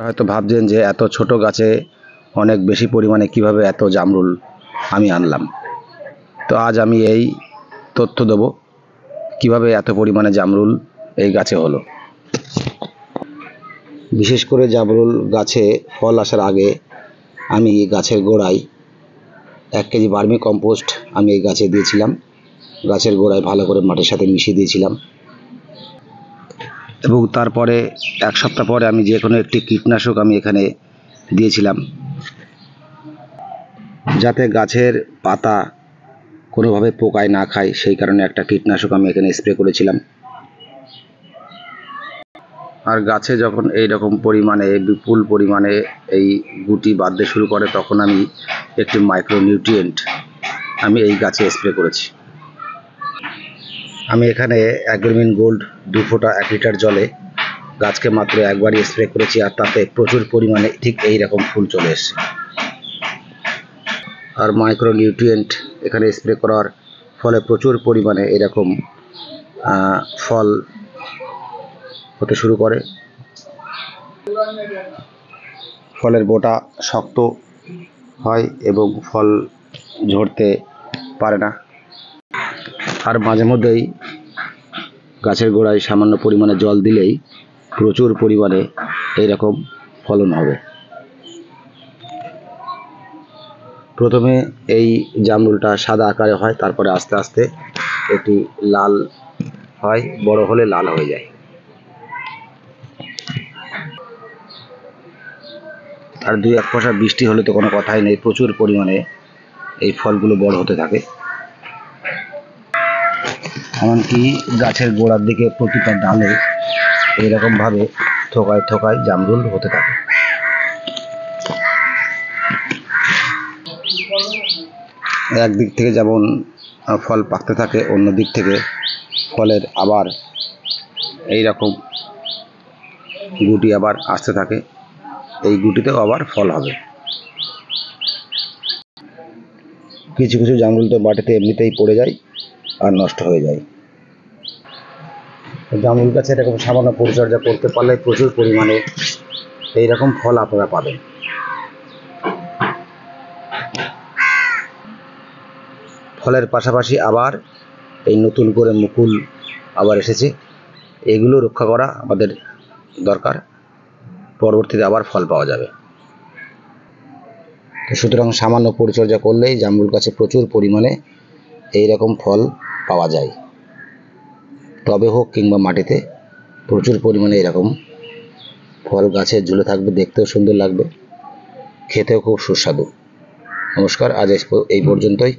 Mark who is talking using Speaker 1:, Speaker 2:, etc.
Speaker 1: হয়তো ভাবছেন যে এত ছোট গাছে অনেক বেশি পরিমাণে কিভাবে এত জামরুল আমি আনলাম। তো আজ আমি এই তথ্য দেব কিভাবে এত পরিমাণে জামরুল এই গাছে হলো। বিশেষ করে জামরুল গাছে ফল আসার আগে আমি গাছের গোড়ায় 1 কেজি ভার্মি কম্পোস্ট আমি এই গাছে দিয়েছিলাম। গাছের গোড়ায় ভালো করে মাটির সাথে মিশিয়ে দিয়েছিলাম এবং তারপরে 1 সপ্তাহ পরে আমি যে কোনো একটি কীটনাশক আমি এখানে দিয়েছিলাম, যাতে গাছের পাতা কোনোভাবে পোকায় না খায়, সেই কারণে একটা কীটনাশক আমি এখানে স্প্রে করেছিলাম। আর গাছে যখন এই রকম পরিমাণে বিপুল পরিমাণে এই গুটি বাঁধতে শুরু করে তখন আমি একটি মাইক্রোনিউট্রিয়েন্ট আমি এই গাছে স্প্রে করেছি। আমি এখানে অ্যাগ্রোমিন গোল্ড 2 ফোঁটা 1 লিটার জলে গাছকে মাত্র একবারই স্প্রে করেছি, আর তাতে প্রচুর পরিমাণে ঠিক এই রকম ফুল চলে এসেছে। আর মাইক্রোনিউট্রিয়েন্ট এখানে স্প্রে করার ফলে প্রচুর পরিমাণে এরকম ফল হতে শুরু করে। ফলের বোটা শক্ত হয় এবং ফল ঝরতে পারে না। আর মাঝে মধ্যেই গাছের গোড়ায় সামান্য পরিমাণে জল দিলেই প্রচুর পরিমাণে এইরকম ফলন হবে। প্রথমে এই জামরুলটা সাদা আকারে হয়, তারপরে আস্তে আস্তে এটি লাল হয়, বড় হলে লাল হয়ে যায়। আর 2-1 ফোঁটা বৃষ্টি হলে তো কোনো কথাই নেই, প্রচুর পরিমাণে এই ফলগুলো বড় হতে থাকে। এমনকি গাছের গোড়ার দিকে প্রতিটা ডালে এইরকমভাবে থোকায় থোকায় জামরুল হতে থাকে। একদিক থেকে যেমন ফল পাকতে থাকে, অন্য দিক থেকে ফলের আবার এই রকম গুটি আবার আসতে থাকে, এই গুটিতেও আবার ফল হবে। কিছু কিছু জামরুল তো মাটিতে এমনিতেই পড়ে যায় আর নষ্ট হয়ে যায়। জামরুল গাছে এরকম সামান্য পরিচর্যা করতে পারলে প্রচুর পরিমাণে এইরকম ফল আপনারা পাবেন। ফলের পাশাপাশি আবার এই নতুন করে মুকুল আবার এসেছে, এগুলো রক্ষা করা আমাদের দরকার, পরবর্তীতে আবার ফল পাওয়া যাবে। সুতরাং সামান্য পরিচর্যা করলেই জামরুল গাছে প্রচুর পরিমাণে এইরকম ফল পাওয়া যায়। টবে হোক কিংবা মাটিতে প্রচুর পরিমাণে এরকম ফল গাছে ঝুলে থাকবে, দেখতেও সুন্দর লাগবে, খেতেও খুব সুস্বাদু। নমস্কার, আজ এই পর্যন্তই।